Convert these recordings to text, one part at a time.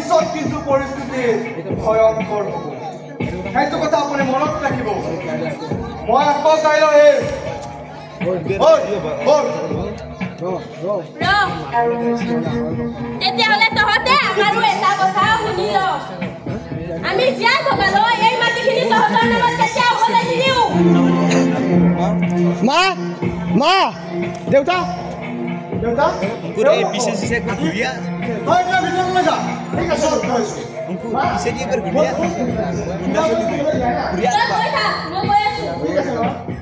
পিছত কিন্তু পৰিস্থিতি ভয়ংকৰ হ'ব সেইটো কথা আপুনি মনত ৰাখিব মই আকৌ কাইলৈ তেতিয়াহ'লে তহঁতে আমাৰো এটা কথা শুনি ল আমি জীয়াই থকালৈ এই মাটিখিনি তহঁতৰ নামত কেতিয়াও হ'বলৈ নিদিওঁ মা মা দেউতা দেউতা Udah bisa sih bergulia. Oh dia video aja. Ini kasih terus. Bisa dia bergulia. Bunda sudah bergulia apa?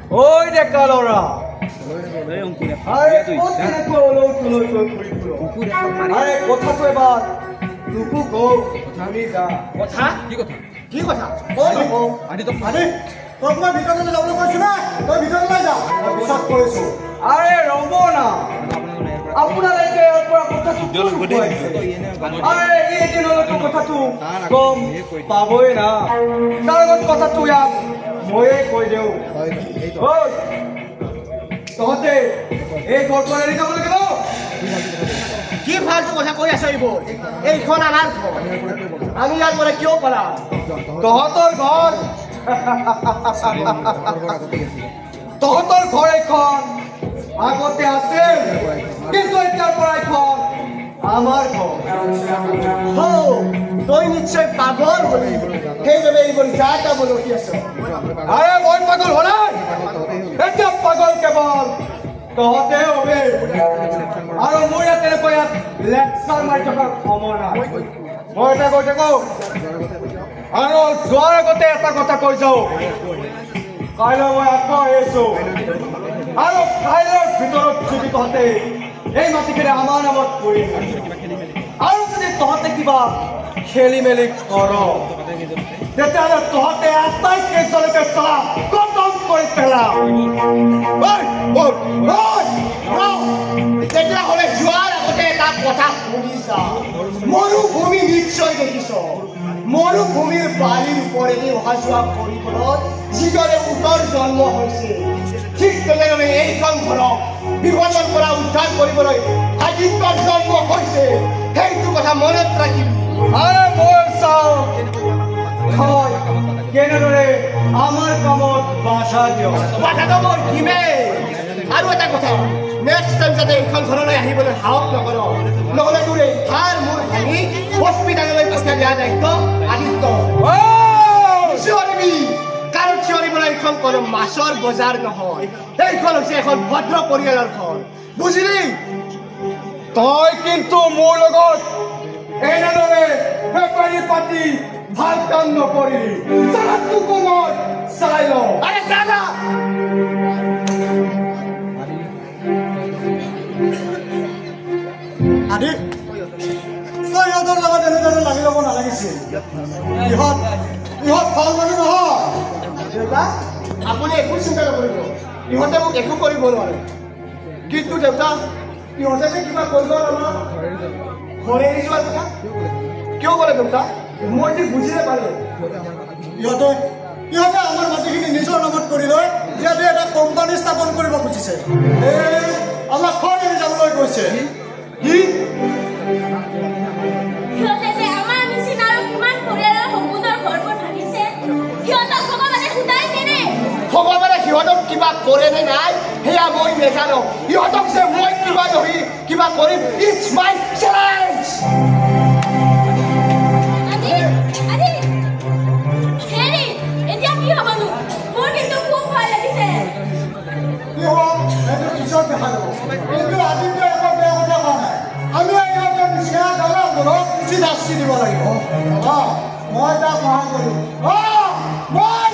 Oi dia kalora. Ayo kita tolo Ayo কথা তো এবার নুকু গো আমি যা কথা কি কথা ও আদি তো আদি তোমরা ভিতরে যাবলৈ কৈছো না তই ভিতৰলৈ যা পিছত কৈছো আৰে ৰব না আপোনালৈকে পৰা কথাটো আৰে এই দিনলৈকে কথাটো কম পাবই না তাৰ লগত কথাটো ইয়াক ময়ে কৈ দেও ঐ তহঁতে এই ঘৰটো এৰি যাব লাগিব কি ফালতু কথা কৈ আছ এইখন আমাৰ ঘৰ আমি ইয়াৰ পৰা কিয় পালা তহঁতৰ ঘৰ তহঁতৰ ঘৰ এখন আগতে আছিল কিন্তু এতিয়াৰ পৰা এখন আমাৰ ঘৰ তই নিশ্চয় পাগল হলি সেইবাবে এইবোৰ যাতা বলকি আছ আৰে মই পাগল হোৱা নাই এতিয়া পাগল কেৱল তহঁতে হবে আৰু মোৰ ইয়াত তেনেকৈ ইয়াত লেকচাৰ মাৰি থকাৰ সময় নাই মই এটা কৈ থাকো আৰু যোৱাৰ আগতে এটা কথা কৈ যাওঁ কাইলৈ মই আকৌ আহিছো আৰু কাইলৈৰ ভিতৰত যদি তহঁতে এই মাটিখিনি আমাৰ নামত কৰি আৰু যদি তহঁতে কিবা খেলি মেলি কৰ তেতিয়াহ'লে তহঁতে আটাই কেইজনকে চলা খতম কৰি পেলাও তেতিয়াহ'লে যোৱাৰ আগতে এটা কথা শুনি যা মৰুভূমি নিশ্চয় দেখিছ মৰুভূমিৰ বালিৰ ওপৰেদি অহা যোৱা কৰিবলৈ যিদৰে উটৰ জন্ম হৈছে ঠিক তেনেদৰে এইখন ঘৰক বিপদৰ পৰা উদ্ধাৰ কৰিবলৈ আদিত্যৰ জন্ম হৈছে সেইটো কথা মনত ৰাখিবি আৰে মই চাওঁ হয় কেনেদৰে আমাৰ কামত বাধা দিয় বাধাটো মই দিমেই আৰু এটা কথা নেক্সট টাইম যাতে এইখন ঘৰলৈ আহিবলৈ সাহস নকৰ নহ'লে তোৰ এই ধাৰ মূৰ ভাঙি হস্পিটাললৈ পঠিয়াই দিয়া দায়িত্ব আদিত্য চিঞৰিবি কাৰণ চিঞৰিবলৈ এইখন কোনো মাছৰ বজাৰ নহয় এইখন হৈছে এখন ভদ্ৰ পৰিয়ালৰ ঘৰ বুজিলি তই কিন্তু মোৰ লগত এনেদৰে বেপাৰী পাতি ভাল কাম নকৰিলি তোকো মই চাই লওঁ আৰে দাদা আদি তই ইহঁতৰ লগত এনেদৰে লাগি ল'ব নালাগিছিল ইহঁত ভাল মানুহ নহয় দেউতা আপুনি একো চিন্তা নকৰিব ইহঁতে মোক একো কৰিব নোৱাৰে কিন্তু দেউতা ইহঁতে যে কিবা কৰিব আমাৰ ঘৰে এৰি যোৱাৰ কথা কিয় ক'লে দেউতা মই যে বুজি নাপালোঁ ইহঁতে আমাৰ মাটিখিনি নিজৰ নামত কৰি লৈ ইয়াতে এটা কোম্পানী স্থাপন কৰিব খুজিছে আমাক ঘৰ এৰি যাবলৈ কৈছে কি সিহঁতে যে আমাৰ নিচিনা আৰু কিমান পৰিয়ালৰ সপোনৰ ঘৰবোৰ ভাঙিছে সিহঁতক ভগৱানে সুধাই কেনে ভগৱানে সিহঁতক কিবা কৰে নে নাই সেয়া মই নেজানো ইহঁতক যে মই কিবা নহয় কিবা কৰিম ইটছ মাই চেলেঞ্জ এতিয়া কি হ'বনো মোৰ কিন্তু খুব ভয় লাগিছে কি হ'ব এইটো পিছত দেখা যাব কিন্তু আদিত্য একো বেয়া কথা হোৱা নাই আমি ইহঁতৰ নিচিনা দালালবোৰক উচিত শাস্তি দিব লাগিব মই তাক সহায় কৰিম মই